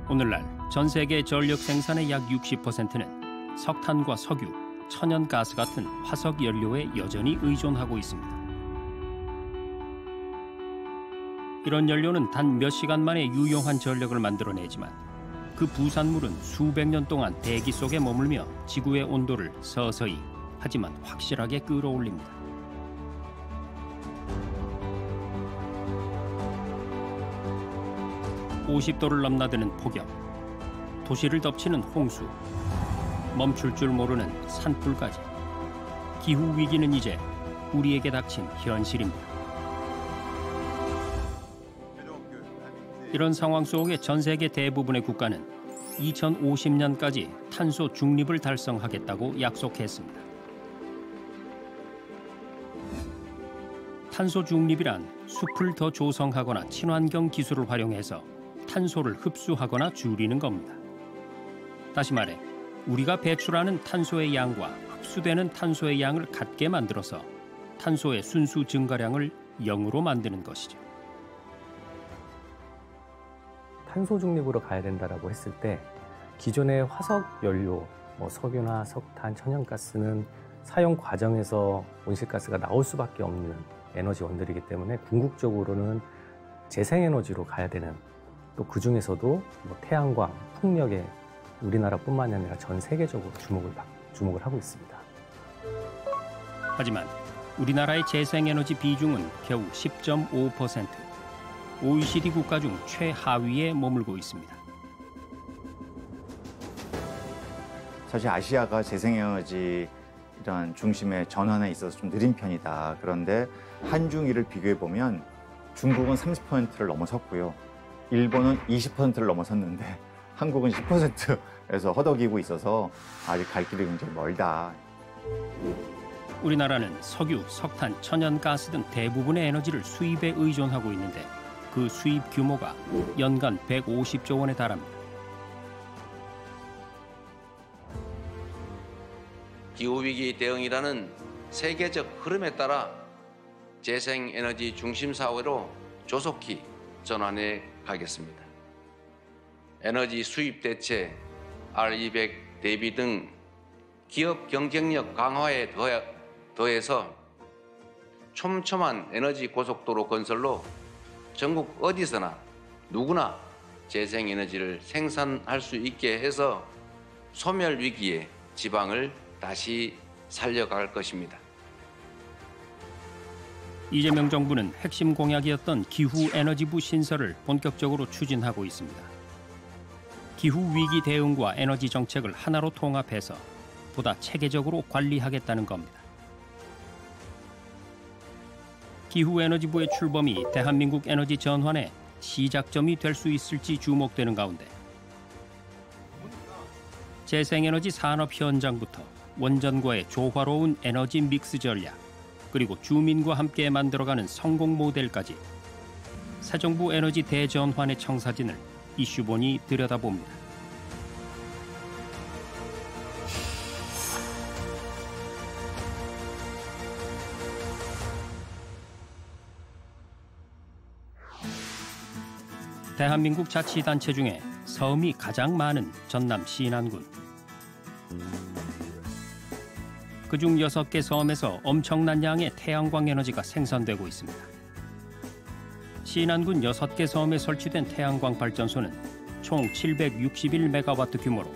오늘날 전 세계 전력 생산의 약 60%는 석탄과 석유, 천연가스 같은 화석 연료에 여전히 의존하고 있습니다. 이런 연료는 단 몇 시간 만에 유용한 전력을 만들어내지만 그 부산물은 수백 년 동안 대기 속에 머물며 지구의 온도를 서서히 하지만 확실하게 끌어올립니다. (50도를) 넘나드는 폭염, 도시를 덮치는 홍수, 멈출 줄 모르는 산불까지 기후 위기는 이제 우리에게 닥친 현실입니다. 이런 상황 속에 전 세계 대부분의 국가는 2050년까지 탄소 중립을 달성하겠다고 약속했습니다. 탄소 중립이란 숲을 더 조성하거나 친환경 기술을 활용해서 탄소를 흡수하거나 줄이는 겁니다. 다시 말해 우리가 배출하는 탄소의 양과 흡수되는 탄소의 양을 같게 만들어서 탄소의 순수 증가량을 0으로 만드는 것이죠. 탄소 중립으로 가야 된다라고 했을 때 기존의 화석 연료, 석유나 석탄, 천연가스는 사용 과정에서 온실가스가 나올 수밖에 없는 에너지원들이기 때문에 궁극적으로는 재생에너지로 가야 되는, 또 그 중에서도 태양광, 풍력에 우리나라뿐만이 아니라 전 세계적으로 주목을 하고 있습니다. 하지만 우리나라의 재생에너지 비중은 겨우 10.5%, OECD 국가 중 최하위에 머물고 있습니다. 사실 아시아가 재생에너지 이런 중심의 전환에 있어서 좀 느린 편이다. 그런데 한중일을 비교해 보면 중국은 30%를 넘어섰고요. 일본은 20%를 넘어섰는데 한국은 10%에서 허덕이고 있어서 아직 갈 길이 굉장히 멀다. 우리나라는 석유, 석탄, 천연가스 등 대부분의 에너지를 수입에 의존하고 있는데 그 수입 규모가 연간 150조 원에 달합니다. 기후위기 대응이라는 세계적 흐름에 따라 재생에너지 중심 사회로 조속히 전환해 가겠습니다. 에너지 수입 대체, R200 대비 등 기업 경쟁력 강화에 더해서 촘촘한 에너지 고속도로 건설로 전국 어디서나 누구나 재생에너지를 생산할 수 있게 해서 소멸 위기에 지방을 다시 살려갈 것입니다. 이재명 정부는 핵심 공약이었던 기후에너지부 신설을 본격적으로 추진하고 있습니다. 기후위기 대응과 에너지 정책을 하나로 통합해서 보다 체계적으로 관리하겠다는 겁니다. 기후에너지부의 출범이 대한민국 에너지 전환의 시작점이 될 수 있을지 주목되는 가운데 재생에너지 산업 현장부터 원전과의 조화로운 에너지 믹스 전략, 그리고 주민과 함께 만들어가는 성공 모델까지 새 정부 에너지 대전환의 청사진을 이슈본이 들여다봅니다. 대한민국 자치단체 중에 섬이 가장 많은 전남 신안군. 그중 6개 섬에서 엄청난 양의 태양광 에너지가 생산되고 있습니다. 신안군 6개 섬에 설치된 태양광 발전소는 총 761메가와트 규모로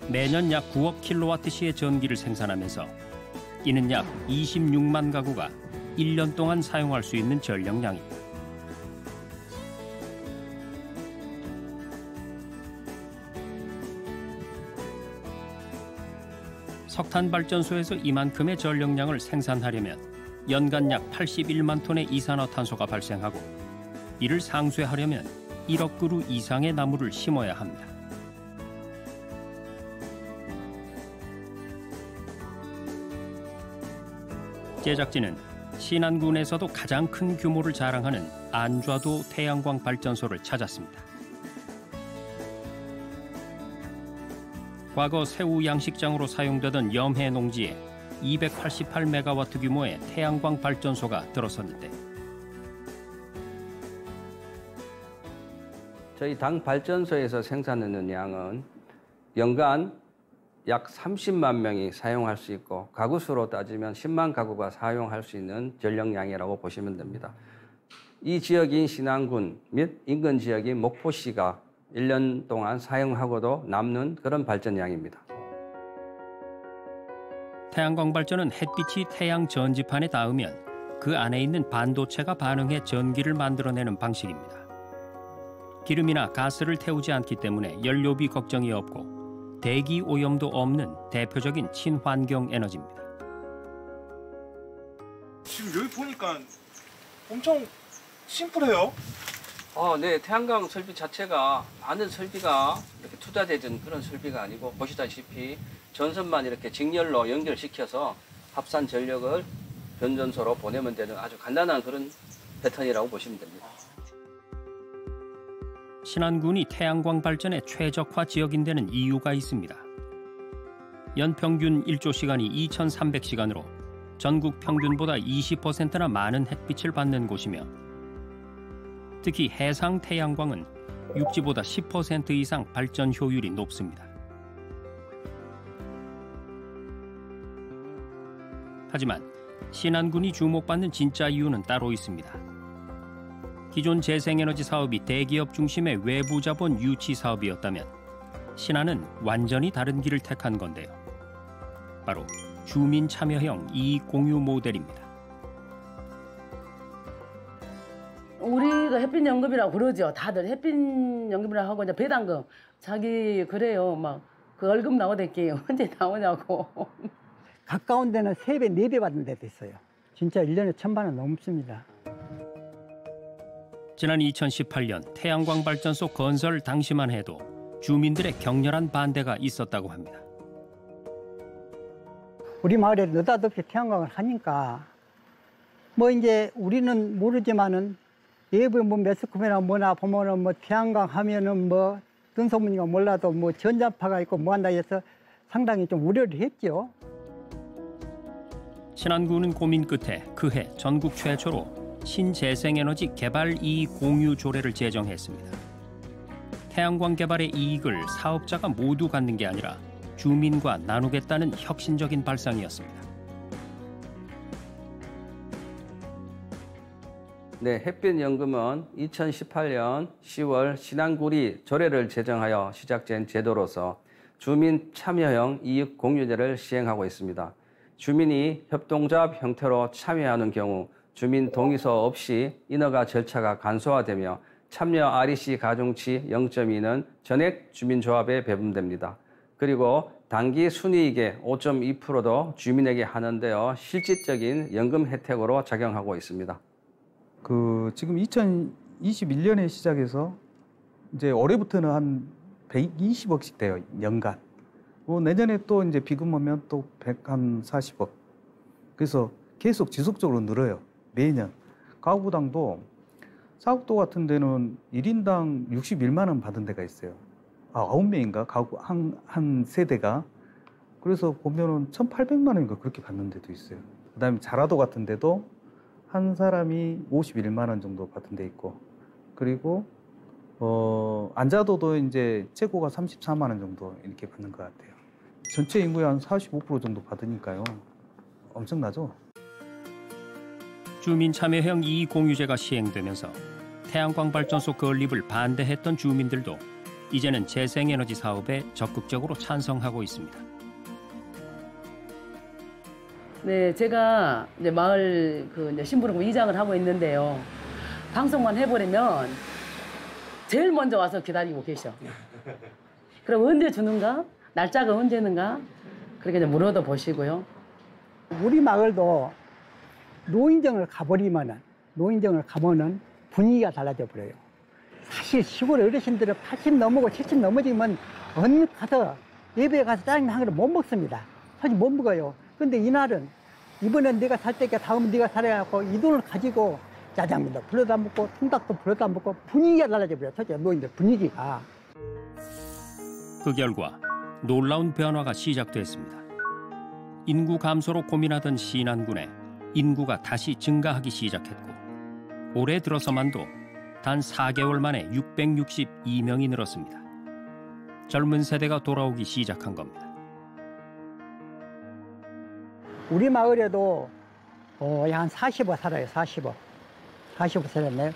매년 약 9억 킬로와트시의 전기를 생산하면서 이는 약 26만 가구가 1년 동안 사용할 수 있는 전력량입니다. 석탄 발전소에서 이만큼의 전력량을 생산하려면 연간 약 81만 톤의 이산화탄소가 발생하고 이를 상쇄하려면 1억 그루 이상의 나무를 심어야 합니다. 제작진은 신안군에서도 가장 큰 규모를 자랑하는 안좌도 태양광 발전소를 찾았습니다. 과거 새우 양식장으로 사용되던 염해 농지에 288메가와트 규모의 태양광 발전소가 들어섰는데 저희 당 발전소에서 생산하는 양은 연간 약 30만 명이 사용할 수 있고 가구 수로 따지면 10만 가구가 사용할 수 있는 전력량이라고 보시면 됩니다. 이 지역인 신안군 및 인근 지역인 목포시가 1년 동안 사용하고도 남는 그런 발전량입니다. 태양광 발전은 햇빛이 태양 전지판에 닿으면 그 안에 있는 반도체가 반응해 전기를 만들어내는 방식입니다. 기름이나 가스를 태우지 않기 때문에 연료비 걱정이 없고 대기 오염도 없는 대표적인 친환경 에너지입니다. 지금 여기 보니까 엄청 심플해요. 네, 태양광 설비 자체가 많은 설비가 이렇게 투자되는 그런 설비가 아니고 보시다시피 전선만 이렇게 직렬로 연결시켜서 합산 전력을 변전소로 보내면 되는 아주 간단한 그런 패턴이라고 보시면 됩니다. 신안군이 태양광 발전의 최적화 지역인 데는 이유가 있습니다. 연평균 일조 시간이 2,300시간으로 전국 평균보다 20%나 많은 햇빛을 받는 곳이며 특히 해상 태양광은 육지보다 10% 이상 발전 효율이 높습니다. 하지만 신안군이 주목받는 진짜 이유는 따로 있습니다. 기존 재생에너지 사업이 대기업 중심의 외부 자본 유치 사업이었다면 신안은 완전히 다른 길을 택한 건데요. 바로 주민 참여형 이익 공유 모델입니다. 우리가 햇빛 연금이라고 그러죠. 다들 햇빛 연금이라고 하고 이제 배당금 자기 그래요. 막 그 월급 나오댈게요. 언제 나오냐고. 가까운 데는 3배, 4배 받는 데도 있어요. 진짜 1년에 1,000만 원 넘습니다. 지난 2018년 태양광 발전소 건설 당시만 해도 주민들의 격렬한 반대가 있었다고 합니다. 우리 마을에 느닷없이 태양광을 하니까 뭐 이제 우리는 모르지만은 외부에 뭐 매스컴이나 뭐나 보면은 뭐 태양광 하면은 뭐 뜬 소문이가 몰라도 뭐 전자파가 있고 뭐 한다 해서 상당히 좀 우려를 했죠. 신안군은 고민 끝에 그해 전국 최초로 신재생에너지 개발 이익 공유 조례를 제정했습니다. 태양광 개발의 이익을 사업자가 모두 갖는 게 아니라 주민과 나누겠다는 혁신적인 발상이었습니다. 네, 햇빛연금은 2018년 10월 신안군이 조례를 제정하여 시작된 제도로서 주민 참여형 이익 공유제를 시행하고 있습니다. 주민이 협동조합 형태로 참여하는 경우 주민 동의서 없이 인허가 절차가 간소화되며 참여 REC 가중치 0.2는 전액 주민조합에 배분됩니다. 그리고 단기 순이익의 5.2%도 주민에게 하는데요. 실질적인 연금 혜택으로 작용하고 있습니다. 지금 2021년에 시작해서 이제 올해부터는 한 120억씩 돼요, 연간. 내년에 또 이제 비금하면 또 140억. 그래서 계속 지속적으로 늘어요, 매년. 가구당도 사국도 같은 데는 1인당 61만 원 받은 데가 있어요. 9명인가? 가구 한 세대가. 그래서 보면은 1,800만 원인가 그렇게 받는 데도 있어요. 그다음에 자라도 같은 데도 한 사람이 51만 원 정도 받은 데 있고, 그리고 안자도도 이제 최고가 34만 원 정도 이렇게 받는 것 같아요. 전체 인구의 한 45% 정도 받으니까요. 엄청나죠? 주민 참여형 이익 공유제가 시행되면서 태양광 발전소 건립을 반대했던 주민들도 이제는 재생에너지 사업에 적극적으로 찬성하고 있습니다. 네, 제가 이제 마을 이제 신부름부 이장을 하고 있는데요. 방송만 해버리면 제일 먼저 와서 기다리고 계셔. 그럼 언제 주는가? 날짜가 언제는가? 그렇게 이제 물어도 보시고요. 우리 마을도 노인정을 가면은 분위기가 달라져 버려요. 사실 시골 어르신들은 80 넘어고 70 넘어지면 어느 가서 예배에 가서 짜장면 한 그릇 못 먹습니다. 사실 못 먹어요. 근데 이날은 이번엔 내가 살 때니까 다음은 네가 살아갖고 이 돈을 가지고 짜장면도 불러다 먹고 통닭도 불러다 먹고 분위기가 달라져 버려요. 솔직히 노인들 분위기가. 그 결과 놀라운 변화가 시작됐습니다. 인구 감소로 고민하던 신안군에 인구가 다시 증가하기 시작했고 올해 들어서만도 단 4개월 만에 662명이 늘었습니다. 젊은 세대가 돌아오기 시작한 겁니다. 우리 마을에도 한 40호 살아요. 40호 살았네.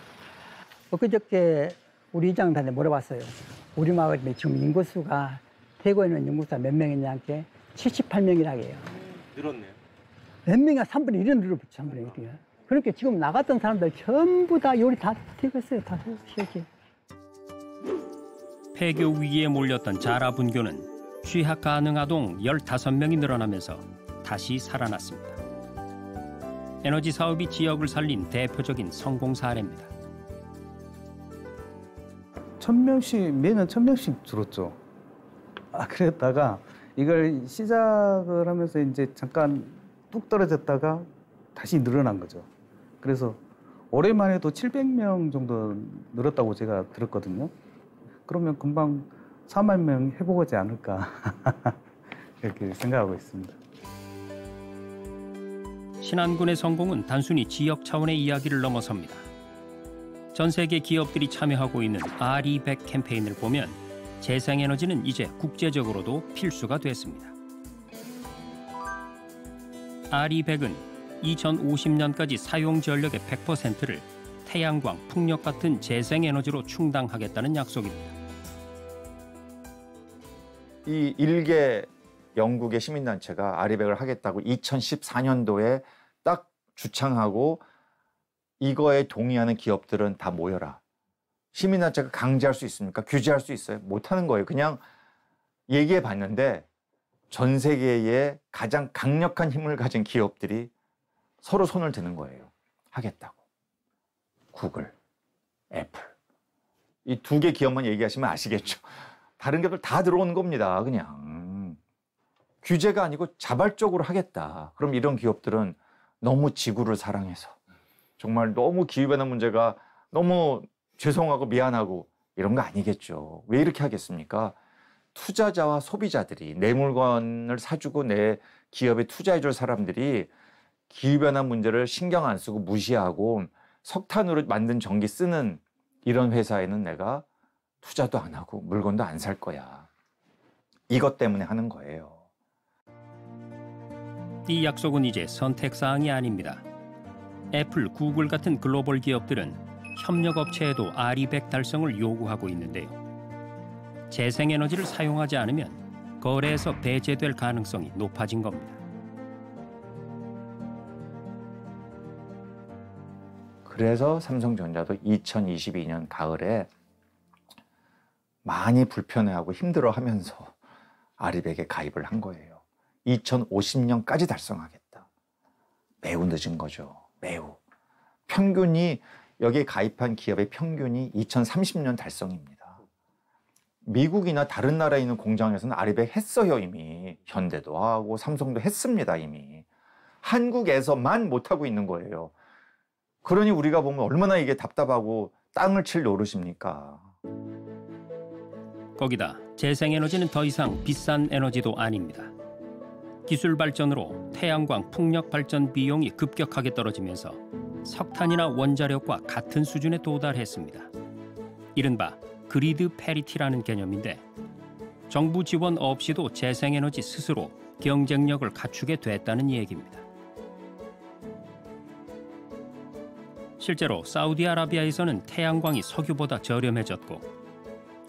엊그저께 우리 이장한테 물어봤어요. 우리 마을에 지금 인구수가 대구에 있는 인구수가 몇 명이냐한테 78명이라고 해요. 늘었네요. 몇 명이야? 3분의 1은 늘었죠. 3분의 1이야. 그렇게 지금 나갔던 사람들 전부 다 요리 다 퇴거했어요. 다 쉬었지. 폐교 위기에 몰렸던 자라분교는 취학 가능 아동 15명이 늘어나면서 다시 살아났습니다. 에너지 사업이 지역을 살린 대표적인 성공 사례입니다. 1000명씩 매년 1000명씩 줄었죠. 그랬다가 이걸 시작을 하면서 이제 잠깐 뚝 떨어졌다가 다시 늘어난 거죠. 그래서 올해만 해도 700명 정도 늘었다고 제가 들었거든요. 그러면 금방 4만 명 해보지 않을까 이렇게 생각하고 있습니다. 신안군의 성공은 단순히 지역 차원의 이야기를 넘어섭니다. 전 세계 기업들이 참여하고 있는 RE100 캠페인을 보면 재생에너지는 이제 국제적으로도 필수가 됐습니다. RE100은 2050년까지 사용 전력의 100%를 태양광, 풍력 같은 재생에너지로 충당하겠다는 약속입니다. 이 일개 영국의 시민단체가 RE100을 하겠다고 2014년도에 딱 주창하고 이거에 동의하는 기업들은 다 모여라. 시민단체가 강제할 수 있습니까? 규제할 수 있어요? 못하는 거예요. 그냥 얘기해 봤는데 전 세계의 가장 강력한 힘을 가진 기업들이 서로 손을 드는 거예요. 하겠다고. 구글, 애플. 이 2개 기업만 얘기하시면 아시겠죠. 다른 기업들 다 들어오는 겁니다. 그냥. 규제가 아니고 자발적으로 하겠다. 그럼 이런 기업들은 너무 지구를 사랑해서 정말 너무 기후변화 문제가 너무 죄송하고 미안하고 이런 거 아니겠죠. 왜 이렇게 하겠습니까? 투자자와 소비자들이 내 물건을 사주고 내 기업에 투자해줄 사람들이 기후변화 문제를 신경 안 쓰고 무시하고 석탄으로 만든 전기 쓰는 이런 회사에는 내가 투자도 안 하고 물건도 안 살 거야. 이것 때문에 하는 거예요. 이 약속은 이제 선택사항이 아닙니다. 애플, 구글 같은 글로벌 기업들은 협력업체에도 RE100 달성을 요구하고 있는데요. 재생에너지를 사용하지 않으면 거래에서 배제될 가능성이 높아진 겁니다. 그래서 삼성전자도 2022년 가을에 많이 불편해하고 힘들어하면서 RE100에 가입을 한 거예요. 2050년까지 달성하겠다. 매우 늦은 거죠. 매우. 평균이 여기에 가입한 기업의 평균이 2030년 달성입니다. 미국이나 다른 나라에 있는 공장에서는 RE100 했어요. 이미. 현대도 하고 삼성도 했습니다. 이미. 한국에서만 못하고 있는 거예요. 그러니 우리가 보면 얼마나 이게 답답하고 땅을 칠 노릇입니까? 거기다 재생에너지는 더 이상 비싼 에너지도 아닙니다. 기술 발전으로 태양광, 풍력 발전 비용이 급격하게 떨어지면서 석탄이나 원자력과 같은 수준에 도달했습니다. 이른바 그리드 패리티라는 개념인데 정부 지원 없이도 재생에너지 스스로 경쟁력을 갖추게 됐다는 얘기입니다. 실제로 사우디아라비아에서는 태양광이 석유보다 저렴해졌고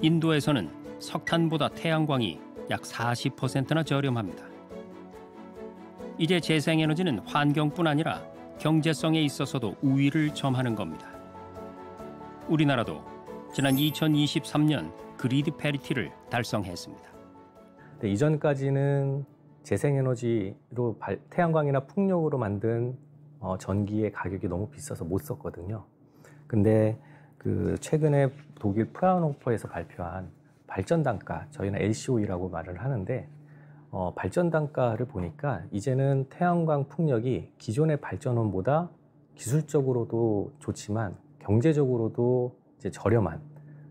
인도에서는 석탄보다 태양광이 약 40%나 저렴합니다. 이제 재생에너지는 환경뿐 아니라 경제성에 있어서도 우위를 점하는 겁니다. 우리나라도 지난 2023년 그리드 패리티를 달성했습니다. 네, 이전까지는 재생에너지로 태양광이나 풍력으로 만든 전기의 가격이 너무 비싸서 못 썼거든요. 근데 최근에 독일 프라운호퍼에서 발표한 발전 단가, 저희는 LCOE라고 말을 하는데 발전 단가를 보니까 이제는 태양광 풍력이 기존의 발전원보다 기술적으로도 좋지만 경제적으로도 이제 저렴한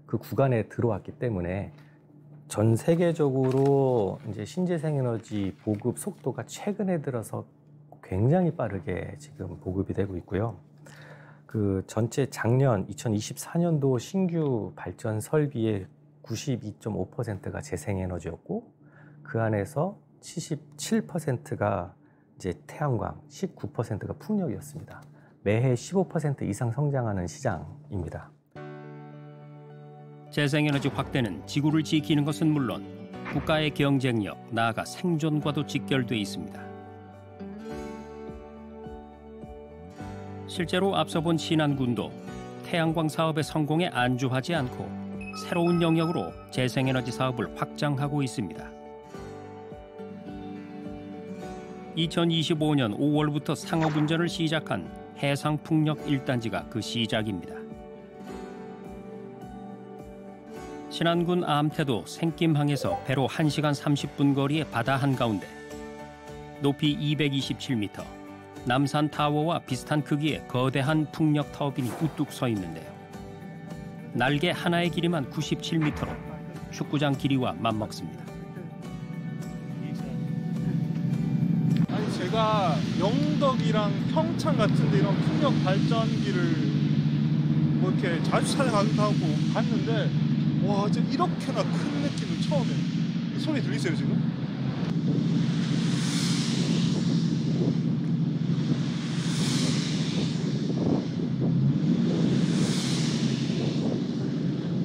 그 구간에 들어왔기 때문에 전 세계적으로 이제 신재생에너지 보급 속도가 최근에 들어서 굉장히 빠르게 지금 보급이 되고 있고요. 그 전체 작년 2024년도 신규 발전 설비의 92.5%가 재생에너지였고 그 안에서 77%가 이제 태양광, 19%가 풍력이었습니다. 매해 15% 이상 성장하는 시장입니다. 재생에너지 확대는 지구를 지키는 것은 물론 국가의 경쟁력, 나아가 생존과도 직결돼 있습니다. 실제로 앞서 본 신안군도 태양광 사업의 성공에 안주하지 않고 새로운 영역으로 재생에너지 사업을 확장하고 있습니다. 2025년 5월부터 상업운전을 시작한 해상풍력 1단지가 그 시작입니다. 신안군 암태도 생김항에서 배로 1시간 30분 거리의 바다 한가운데 높이 227m, 남산타워와 비슷한 크기의 거대한 풍력 터빈이 우뚝 서 있는데요. 날개 하나의 길이만 97m로 축구장 길이와 맞먹습니다. 아니 제가 영덕이랑 평창 같은 데 이런 풍력 발전기를 뭐 이렇게 자주 찾아가기도 하고 봤는데 와 진짜 이렇게나 큰 느낌은 처음에. 소리 들리세요 지금?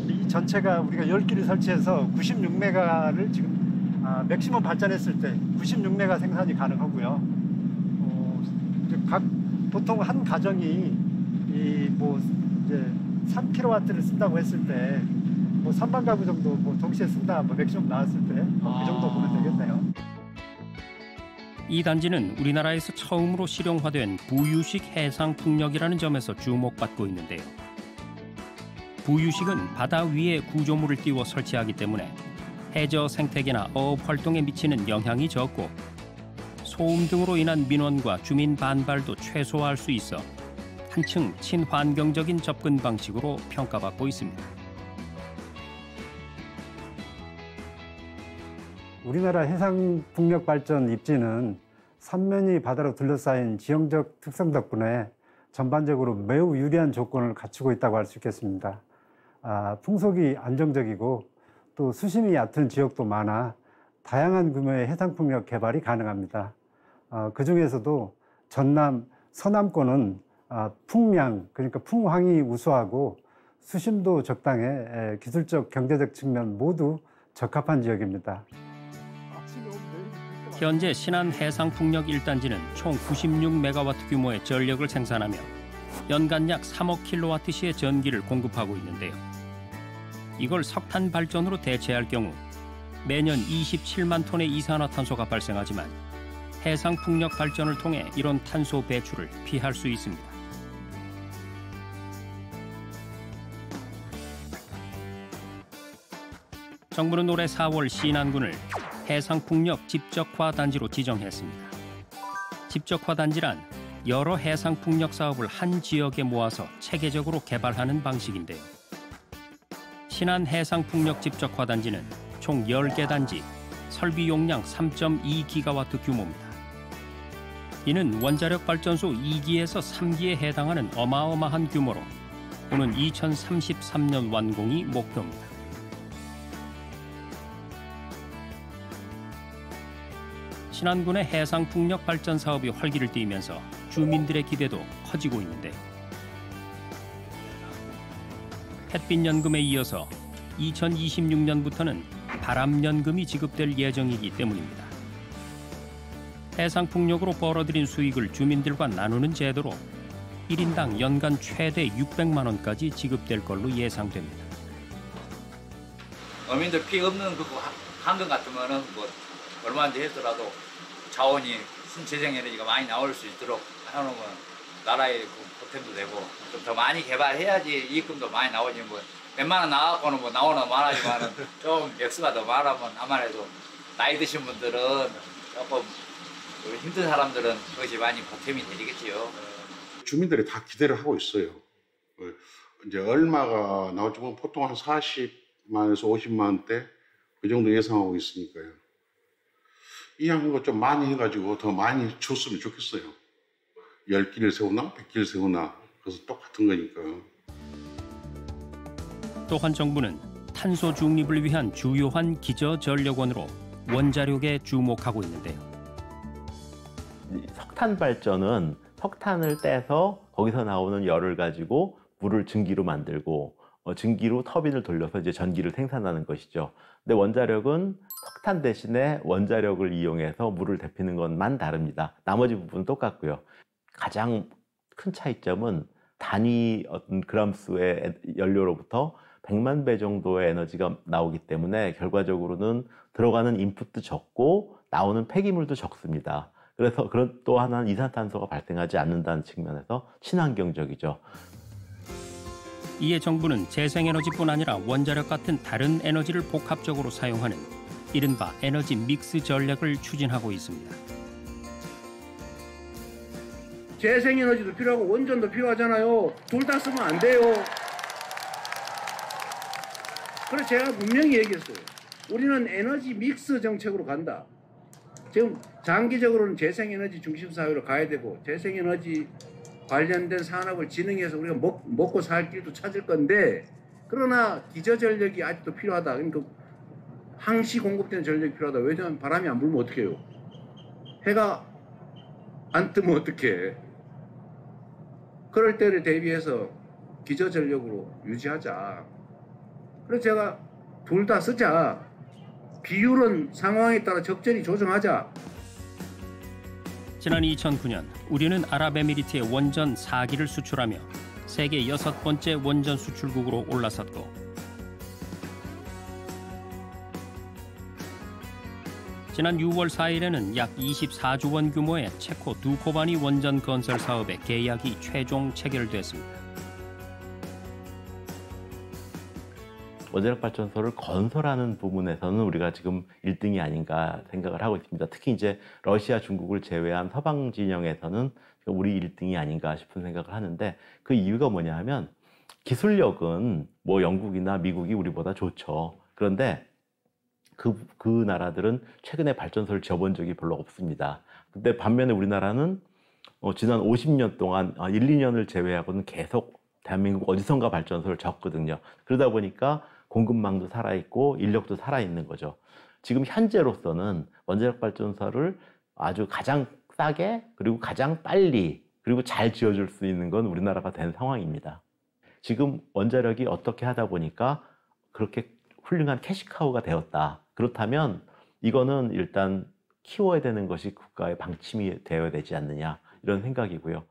이 전체가 우리가 10기를 설치해서 96메가를 지금 맥시멈 발전했을 때 96메가 생산이 가능하고요. 보통 한 가정이 이제 3kW를 쓴다고 했을 때 뭐 3만 가구 정도 동시에 쓴다 맥시멈 나왔을 때 그 정도 보면 되겠네요. 이 단지는 우리나라에서 처음으로 실용화된 부유식 해상풍력이라는 점에서 주목받고 있는데요. 부유식은 바다 위에 구조물을 띄워 설치하기 때문에 해저 생태계나 어업 활동에 미치는 영향이 적고 소음 등으로 인한 민원과 주민 반발도 최소화할 수 있어 한층 친환경적인 접근 방식으로 평가받고 있습니다. 우리나라 해상풍력 발전 입지는 삼면이 바다로 둘러싸인 지형적 특성 덕분에 전반적으로 매우 유리한 조건을 갖추고 있다고 할 수 있겠습니다. 풍속이 안정적이고 또 수심이 얕은 지역도 많아 다양한 규모의 해상풍력 개발이 가능합니다. 그 중에서도 전남, 서남권은 풍량, 그러니까 풍황이 우수하고 수심도 적당해 기술적, 경제적 측면 모두 적합한 지역입니다. 현재 신안 해상풍력 1단지는 총 96메가와트 규모의 전력을 생산하며 연간 약 3억 킬로와트시의 전기를 공급하고 있는데요. 이걸 석탄 발전으로 대체할 경우 매년 27만 톤의 이산화탄소가 발생하지만 해상풍력 발전을 통해 이런 탄소 배출을 피할 수 있습니다. 정부는 올해 4월 신안군을 해상풍력 집적화 단지로 지정했습니다. 집적화 단지란 여러 해상풍력 사업을 한 지역에 모아서 체계적으로 개발하는 방식인데요. 신안 해상풍력 집적화 단지는 총 10개 단지, 설비 용량 3.2기가와트 규모입니다. 이는 원자력 발전소 2기에서 3기에 해당하는 어마어마한 규모로 오는 2033년 완공이 목표입니다. 신안군의 해상풍력 발전 사업이 활기를 띠면서 주민들의 기대도 커지고 있는데요. 햇빛연금에 이어서 2026년부터는 바람연금이 지급될 예정이기 때문입니다. 해상풍력으로 벌어들인 수익을 주민들과 나누는 제도로 1인당 연간 최대 600만 원까지 지급될 걸로 예상됩니다. 어민들 피 없는 그 한강 같으면은 얼마인지 했더라도 자원이 신재생에너지가 많이 나올 수 있도록 해놓으면 나라의 보탬도 되고 좀 더 많이 개발해야지 이익금도 많이 나오지 몇만 원 나와갖고는 나오는 많아지만은 좀 액수가 더 많으면 아무래도 나이 드신 분들은 조금 힘든 사람들은 그것이 많이 보탬이 되겠지요. 주민들이 다 기대를 하고 있어요. 이제 얼마가 나올지 보통 한 40만에서 50만 원대 그 정도 예상하고 있으니까요. 이 양거 좀 많이 해가지고 더 많이 줬으면 좋겠어요. 10기를 세우나 100기를 세우나 그래서 똑같은 거니까. 또한 정부는 탄소 중립을 위한 주요한 기저전력원으로 원자력에 주목하고 있는데요. 석탄 발전은 석탄을 떼서 거기서 나오는 열을 가지고 물을 증기로 만들고 증기로 터빈을 돌려서 이제 전기를 생산하는 것이죠. 근데 원자력은 석탄 대신에 원자력을 이용해서 물을 데피는 것만 다릅니다. 나머지 부분은 똑같고요. 가장 큰 차이점은 단위 그램수의 연료로부터 100만 배 정도의 에너지가 나오기 때문에 결과적으로는 들어가는 인풋도 적고 나오는 폐기물도 적습니다. 그래서 그런 또 하나는 이산탄소가 발생하지 않는다는 측면에서 친환경적이죠. 이에 정부는 재생에너지뿐 아니라 원자력 같은 다른 에너지를 복합적으로 사용하는 이른바 에너지 믹스 전략을 추진하고 있습니다. 재생에너지도 필요하고 원전도 필요하잖아요. 둘 다 쓰면 안 돼요. 그래서 제가 분명히 얘기했어요. 우리는 에너지 믹스 정책으로 간다. 지금 장기적으로는 재생에너지 중심 사회로 가야 되고 재생에너지 관련된 산업을 진흥해서 우리가 먹고 살 길도 찾을 건데, 그러나 기저전력이 아직도 필요하다. 그러니까 항시 공급되는 전력이 필요하다. 왜냐하면 바람이 안 불면 어떡해요? 해가 안 뜨면 어떡해? 그럴 때를 대비해서 기저전력으로 유지하자. 그래서 제가 둘 다 쓰자. 비율은 상황에 따라 적절히 조정하자. 지난 2009년 우리는 아랍에미리트에 원전 4기를 수출하며 세계 6번째 원전 수출국으로 올라섰고, 지난 6월 4일에는 약 24조 원 규모의 체코 두코바니 원전 건설 사업의 계약이 최종 체결됐습니다. 원자력 발전소를 건설하는 부분에서는 우리가 지금 1등이 아닌가 생각을 하고 있습니다. 특히 이제 러시아, 중국을 제외한 서방 진영에서는 우리 1등이 아닌가 싶은 생각을 하는데, 그 이유가 뭐냐 하면 기술력은 뭐 영국이나 미국이 우리보다 좋죠. 그런데 그 나라들은 최근에 발전소를 지어본 적이 별로 없습니다. 근데 반면에 우리나라는 지난 50년 동안 1, 2년을 제외하고는 계속 대한민국 어디선가 발전소를 졌거든요. 그러다 보니까 공급망도 살아있고 인력도 살아있는 거죠. 지금 현재로서는 원자력 발전소를 아주 가장 싸게 그리고 가장 빨리 그리고 잘 지어줄 수 있는 건 우리나라가 된 상황입니다. 지금 원자력이 어떻게 하다 보니까 그렇게 훌륭한 캐시카우가 되었다. 그렇다면 이거는 일단 키워야 되는 것이 국가의 방침이 되어야 되지 않느냐, 이런 생각이고요.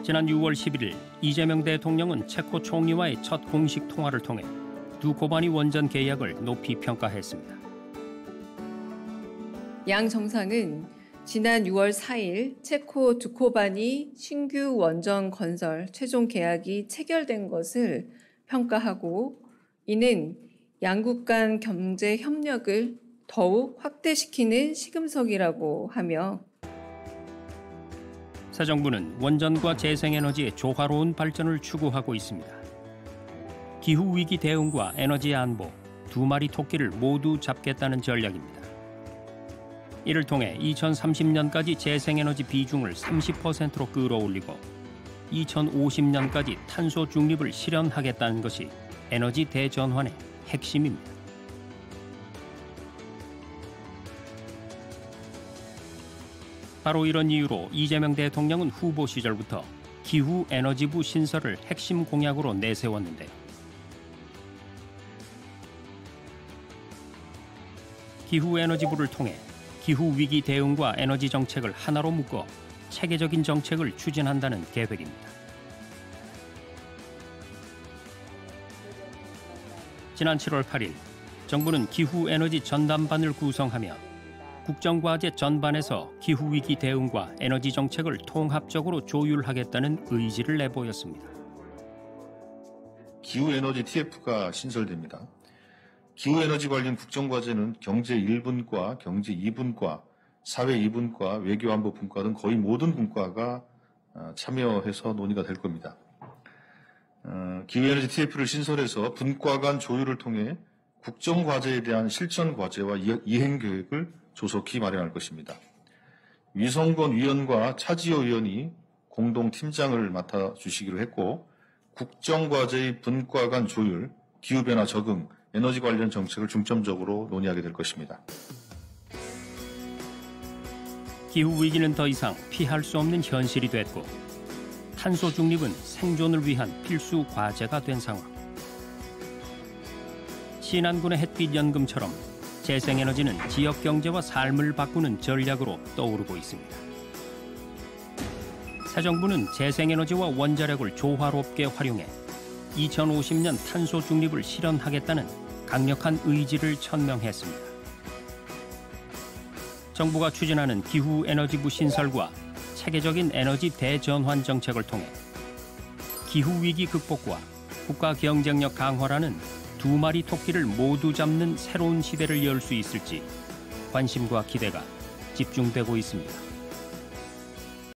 지난 6월 11일 이재명 대통령은 체코 총리와의 첫 공식 통화를 통해 두코바니 원전 계약을 높이 평가했습니다. 양 정상은 지난 6월 4일 체코 두코바니 신규 원전 건설 최종 계약이 체결된 것을 평가하고, 이는 양국 간 경제 협력을 더욱 확대시키는 시금석이라고 하며, 새 정부는 원전과 재생에너지의 조화로운 발전을 추구하고 있습니다. 기후위기 대응과 에너지 안보, 두 마리 토끼를 모두 잡겠다는 전략입니다. 이를 통해 2030년까지 재생에너지 비중을 30%로 끌어올리고 2050년까지 탄소 중립을 실현하겠다는 것이 에너지 대전환의 핵심입니다. 바로 이런 이유로 이재명 대통령은 후보 시절부터 기후에너지부 신설을 핵심 공약으로 내세웠는데요. 기후에너지부를 통해 기후위기 대응과 에너지 정책을 하나로 묶어 체계적인 정책을 추진한다는 계획입니다. 지난 7월 8일 정부는 기후에너지 전담반을 구성하며 국정과제 전반에서 기후위기 대응과 에너지 정책을 통합적으로 조율하겠다는 의지를 내보였습니다. 기후에너지 TF가 신설됩니다. 기후에너지 관련 국정과제는 경제 1분과 경제 2분과, 사회 2분과, 외교안보 분과 등 거의 모든 분과가 참여해서 논의가 될 겁니다. 기후에너지 TF를 신설해서 분과 간 조율을 통해 국정과제에 대한 실천과제와 이행계획을 조속히 마련할 것입니다. 위성권 위원과 차지호 의원이 공동 팀장을 맡아 주시기로 했고 국정과제의 분과 간 조율, 기후변화 적응, 에너지 관련 정책을 중점적으로 논의하게 될 것입니다. 기후위기는 더 이상 피할 수 없는 현실이 됐고 탄소 중립은 생존을 위한 필수 과제가 된 상황. 신안군의 햇빛연금처럼 재생에너지는 지역 경제와 삶을 바꾸는 전략으로 떠오르고 있습니다. 새 정부는 재생에너지와 원자력을 조화롭게 활용해 2050년 탄소 중립을 실현하겠다는 강력한 의지를 천명했습니다. 정부가 추진하는 기후에너지부 신설과 체계적인 에너지 대전환 정책을 통해 기후위기 극복과 국가 경쟁력 강화라는 두 마리 토끼를 모두 잡는 새로운 시대를 열 수 있을지 관심과 기대가 집중되고 있습니다.